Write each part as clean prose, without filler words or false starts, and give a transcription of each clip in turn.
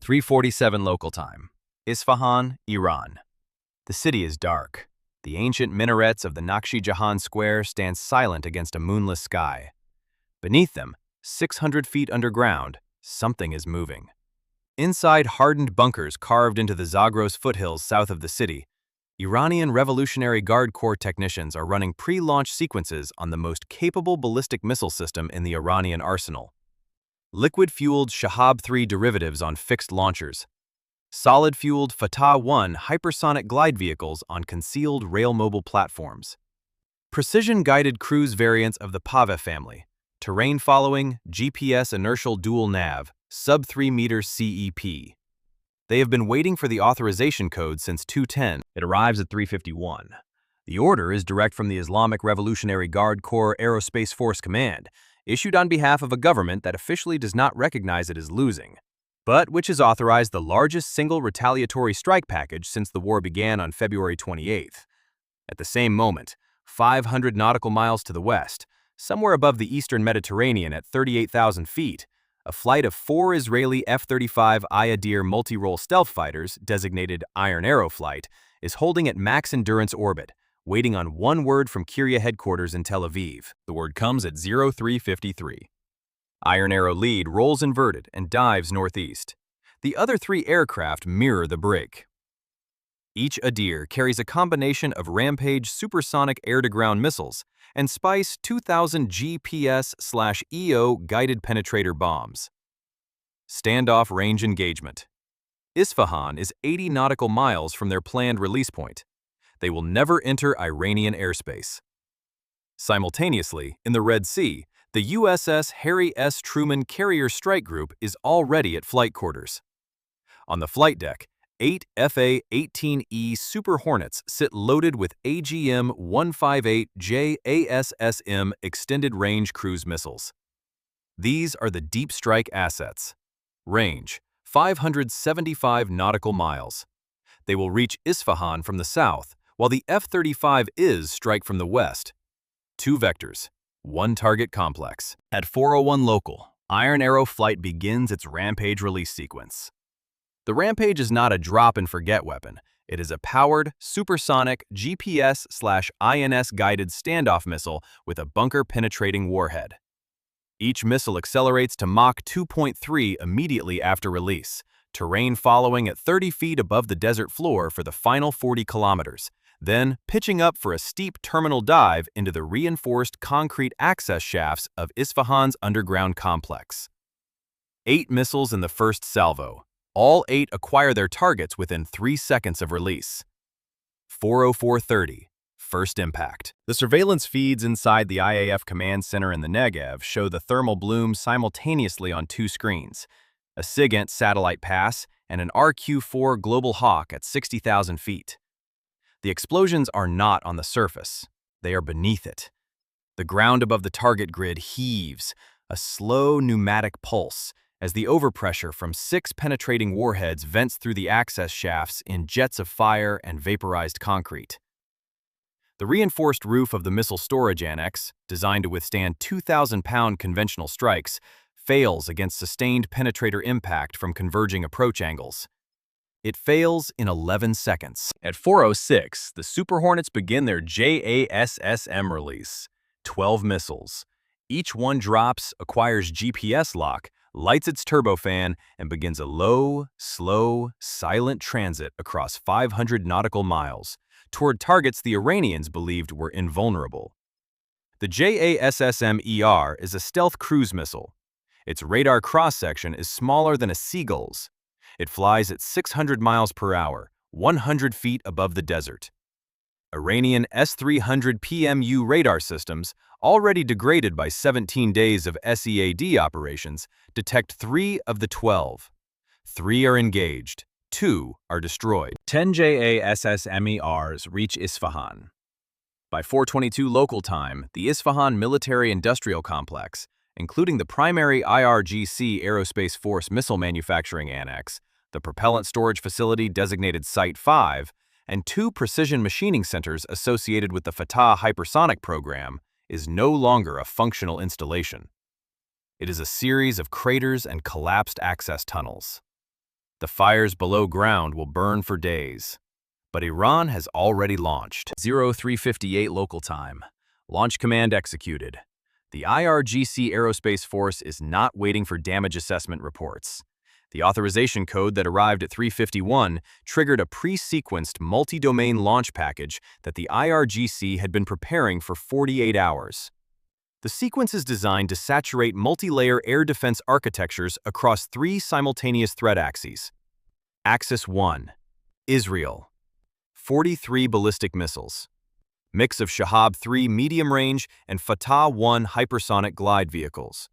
3:47 local time. Isfahan, Iran. The city is dark. The ancient minarets of the Naqshi Jahan Square stand silent against a moonless sky. Beneath them, 600 feet underground, something is moving. Inside hardened bunkers carved into the Zagros foothills south of the city, Iranian Revolutionary Guard Corps technicians are running pre-launch sequences on the most capable ballistic missile system in the Iranian arsenal. Liquid-fueled Shahab-3 derivatives on fixed launchers. Solid-fueled Fatah-1 hypersonic glide vehicles on concealed rail-mobile platforms. Precision-guided cruise variants of the Pave family. Terrain-following, GPS inertial dual nav, sub-3 meters CEP. They have been waiting for the authorization code since 2:10. It arrives at 3:51. The order is direct from the Islamic Revolutionary Guard Corps Aerospace Force Command, issued on behalf of a government that officially does not recognize it as losing, but which has authorized the largest single retaliatory strike package since the war began on February 28th. At the same moment, 500 nautical miles to the west, somewhere above the eastern Mediterranean at 38,000 feet, a flight of 4 Israeli F-35 Ayadir multi-role stealth fighters, designated Iron Arrow Flight, is holding at max endurance orbit, waiting on one word from Kyria headquarters in Tel Aviv. The word comes at 03:53. Iron Arrow lead rolls inverted and dives northeast. The other 3 aircraft mirror the brig. Each Adir carries a combination of Rampage supersonic air-to-ground missiles and Spice 2000 GPS/EO guided penetrator bombs. Standoff range engagement. Isfahan is 80 nautical miles from their planned release point. They will never enter Iranian airspace. Simultaneously, in the Red Sea, the USS Harry S. Truman Carrier Strike Group is already at flight quarters. On the flight deck, 8 FA-18E Super Hornets sit loaded with AGM-158 JASSM extended-range cruise missiles. These are the deep strike assets. Range, 575 nautical miles. They will reach Isfahan from the south, while the F-35Is strike from the west. 2 vectors, 1 target complex. At 4:01 local, Iron Arrow Flight begins its Rampage release sequence. The Rampage is not a drop-and-forget weapon. It is a powered, supersonic, GPS/INS guided standoff missile with a bunker-penetrating warhead. Each missile accelerates to Mach 2.3 immediately after release, terrain following at 30 feet above the desert floor for the final 40 kilometers, then pitching up for a steep terminal dive into the reinforced concrete access shafts of Isfahan's underground complex. 8 missiles in the first salvo. All 8 acquire their targets within 3 seconds of release. 4:04:30, first impact. The surveillance feeds inside the IAF command center in the Negev show the thermal bloom simultaneously on 2 screens, a SIGINT satellite pass and an RQ-4 Global Hawk at 60,000 feet. The explosions are not on the surface. They are beneath it. The ground above the target grid heaves, a slow pneumatic pulse, as the overpressure from 6 penetrating warheads vents through the access shafts in jets of fire and vaporized concrete. The reinforced roof of the missile storage annex, designed to withstand 2,000-pound conventional strikes, fails against sustained penetrator impact from converging approach angles. It fails in 11 seconds. At 4:06, the Super Hornets begin their JASSM release. 12 missiles. Each one drops, acquires GPS lock, lights its turbofan, and begins a low, slow, silent transit across 500 nautical miles toward targets the Iranians believed were invulnerable. The JASSM-ER is a stealth cruise missile. Its radar cross-section is smaller than a seagull's. It flies at 600 miles per hour, 100 feet above the desert. Iranian S-300 PMU radar systems, already degraded by 17 days of SEAD operations, detect 3 of the 12. 3 are engaged, 2 are destroyed. 10 JASSM-ERs reach Isfahan. By 4:22 local time, the Isfahan military-industrial complex, including the primary IRGC Aerospace Force missile manufacturing annex, the propellant storage facility designated Site 5, and 2 precision machining centers associated with the Fatah hypersonic program, is no longer a functional installation. It is a series of craters and collapsed access tunnels. The fires below ground will burn for days. But Iran has already launched. 0358 local time. Launch command executed. The IRGC Aerospace Force is not waiting for damage assessment reports. The authorization code that arrived at 3:51 triggered a pre-sequenced multi-domain launch package that the IRGC had been preparing for 48 hours. The sequence is designed to saturate multi-layer air defense architectures across 3 simultaneous threat axes. Axis 1. Israel. 43 ballistic missiles. Mix of Shahab-3 medium-range and Fatah-1 hypersonic glide vehicles.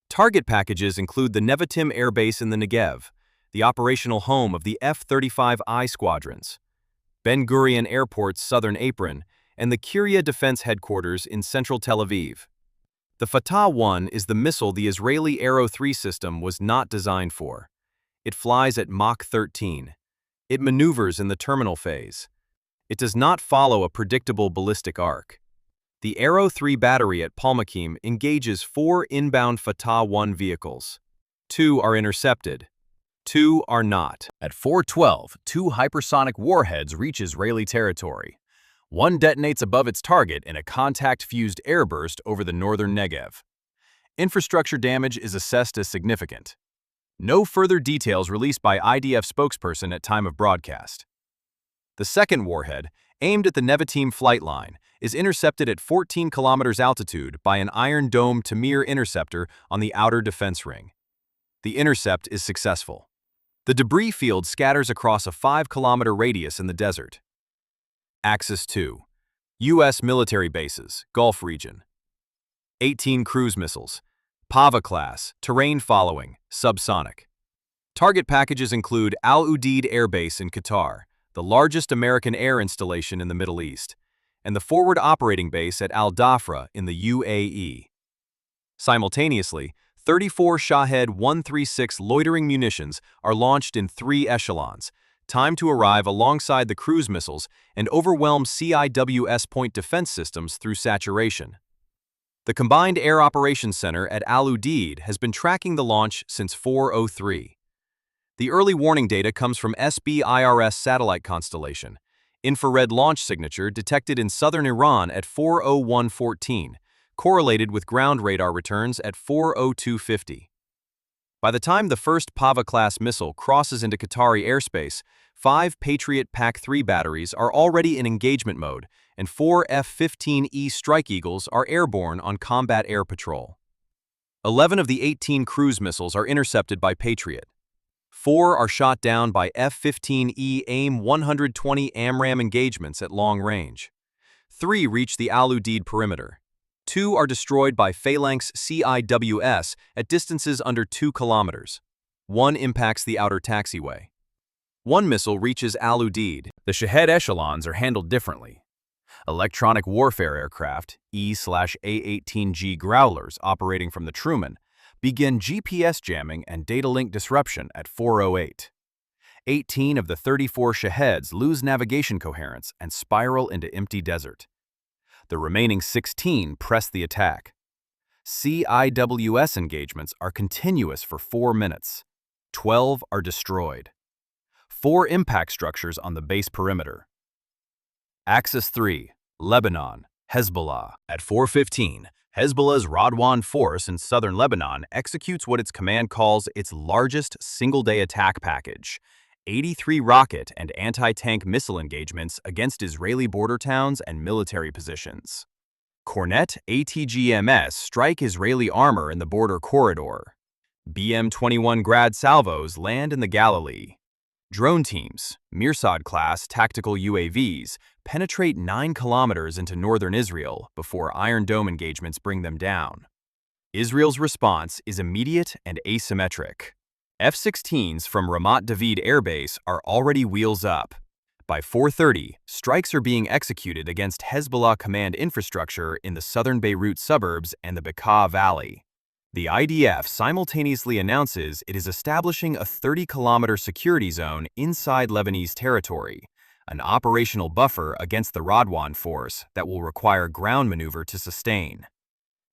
Target packages include the Nevatim Air Base in the Negev, the operational home of the F-35I squadrons, Ben Gurion Airport's southern apron, and the Kiryat Defense Headquarters in central Tel Aviv. The Fatah-1 is the missile the Israeli Arrow 3 system was not designed for. It flies at Mach 13. It maneuvers in the terminal phase. It does not follow a predictable ballistic arc. The Arrow 3 battery at Palmachim engages 4 inbound Fatah-1 vehicles. 2 are intercepted. 2 are not. At 4:12, 2 hypersonic warheads reach Israeli territory. One detonates above its target in a contact-fused airburst over the northern Negev. Infrastructure damage is assessed as significant. No further details released by IDF spokesperson at time of broadcast. The second warhead, aimed at the Nevatim flight line, is intercepted at 14 kilometers altitude by an Iron Dome Tamir interceptor on the outer defense ring. The intercept is successful. The debris field scatters across a 5-kilometer radius in the desert. Axis 2. U.S. military bases, Gulf region. 18 cruise missiles. Pava class, terrain following, subsonic. Target packages include Al Udeid Air Base in Qatar, the largest American air installation in the Middle East, and the forward operating base at Al Dhafra in the UAE. Simultaneously, 34 Shahed 136 loitering munitions are launched in 3 echelons, timed to arrive alongside the cruise missiles and overwhelm CIWS point defense systems through saturation. The Combined Air Operations Center at Al Udeid has been tracking the launch since 4:03. The early warning data comes from SBIRS satellite constellation. Infrared launch signature detected in southern Iran at 4:01:14, correlated with ground radar returns at 4:02:50. By the time the first Pava-class missile crosses into Qatari airspace, 5 Patriot PAC-3 batteries are already in engagement mode, and 4 F-15E Strike Eagles are airborne on combat air patrol. 11 of the 18 cruise missiles are intercepted by Patriot. 4 are shot down by F-15E AIM-120 AMRAAM engagements at long range. 3 reach the Al Udeid perimeter. 2 are destroyed by Phalanx CIWS at distances under 2 kilometers. 1 impacts the outer taxiway. 1 missile reaches Al Udeid. The Shahed echelons are handled differently. Electronic warfare aircraft, E/A-18G Growlers operating from the Truman, begin GPS jamming and data link disruption at 4:08. 18 of the 34 Shaheds lose navigation coherence and spiral into empty desert. The remaining 16 press the attack. CIWS engagements are continuous for 4 minutes. 12 are destroyed. 4 impact structures on the base perimeter. Axis 3, Lebanon, Hezbollah. At 4:15, Hezbollah's Radwan force in southern Lebanon executes what its command calls its largest single-day attack package, 83 rocket and anti-tank missile engagements against Israeli border towns and military positions. Kornet ATGMs strike Israeli armor in the border corridor. BM-21 Grad salvos land in the Galilee. Drone teams, Mirsad-class tactical UAVs, penetrate 9 kilometers into northern Israel before Iron Dome engagements bring them down. Israel's response is immediate and asymmetric. F-16s from Ramat David Air Base are already wheels up. By 4:30, strikes are being executed against Hezbollah command infrastructure in the southern Beirut suburbs and the Bekaa Valley. The IDF simultaneously announces it is establishing a 30-kilometer security zone inside Lebanese territory, an operational buffer against the Radwan force that will require ground maneuver to sustain.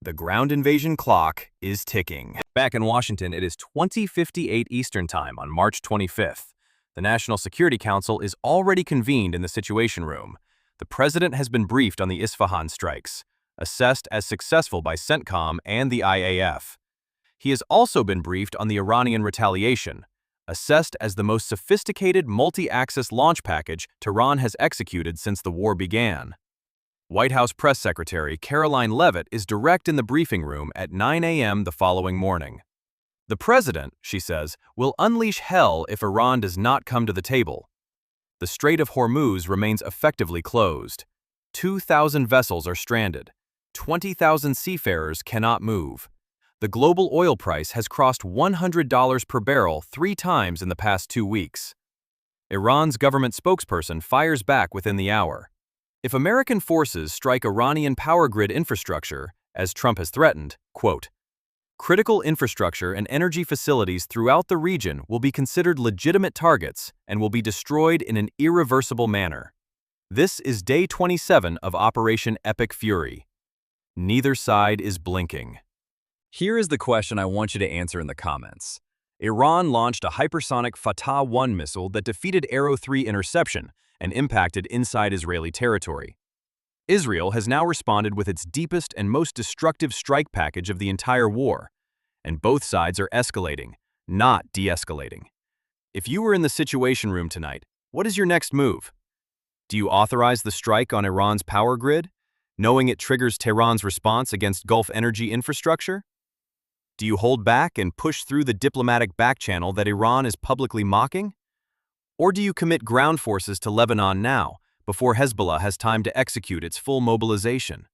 The ground invasion clock is ticking. Back in Washington, it is 20:58 Eastern Time on March 25th. The National Security Council is already convened in the Situation Room. The president has been briefed on the Isfahan strikes, assessed as successful by CENTCOM and the IAF. He has also been briefed on the Iranian retaliation, assessed as the most sophisticated multi-axis launch package Tehran has executed since the war began. White House Press Secretary Caroline Leavitt is direct in the briefing room at 9 a.m. the following morning. The president, she says, will unleash hell if Iran does not come to the table. The Strait of Hormuz remains effectively closed. 2,000 vessels are stranded. 20,000 seafarers cannot move. The global oil price has crossed $100 per barrel 3 times in the past 2 weeks. Iran's government spokesperson fires back within the hour. If American forces strike Iranian power grid infrastructure, as Trump has threatened, quote, critical infrastructure and energy facilities throughout the region will be considered legitimate targets and will be destroyed in an irreversible manner. This is day 27 of Operation Epic Fury. Neither side is blinking. Here is the question I want you to answer in the comments. Iran launched a hypersonic Fatah 1 missile that defeated Arrow 3 interception and impacted inside Israeli territory. Israel has now responded with its deepest and most destructive strike package of the entire war, and both sides are escalating, not de-escalating. If you were in the Situation Room tonight, what is your next move? Do you authorize the strike on Iran's power grid, knowing it triggers Tehran's response against Gulf energy infrastructure? Do you hold back and push through the diplomatic backchannel that Iran is publicly mocking? Or do you commit ground forces to Lebanon now, before Hezbollah has time to execute its full mobilization?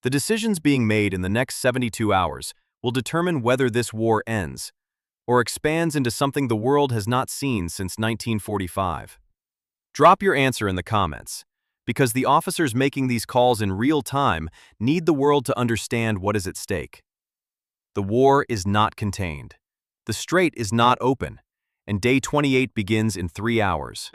The decisions being made in the next 72 hours will determine whether this war ends, or expands into something the world has not seen since 1945. Drop your answer in the comments, because the officers making these calls in real time need the world to understand what is at stake. The war is not contained. The strait is not open, and day 28 begins in 3 hours.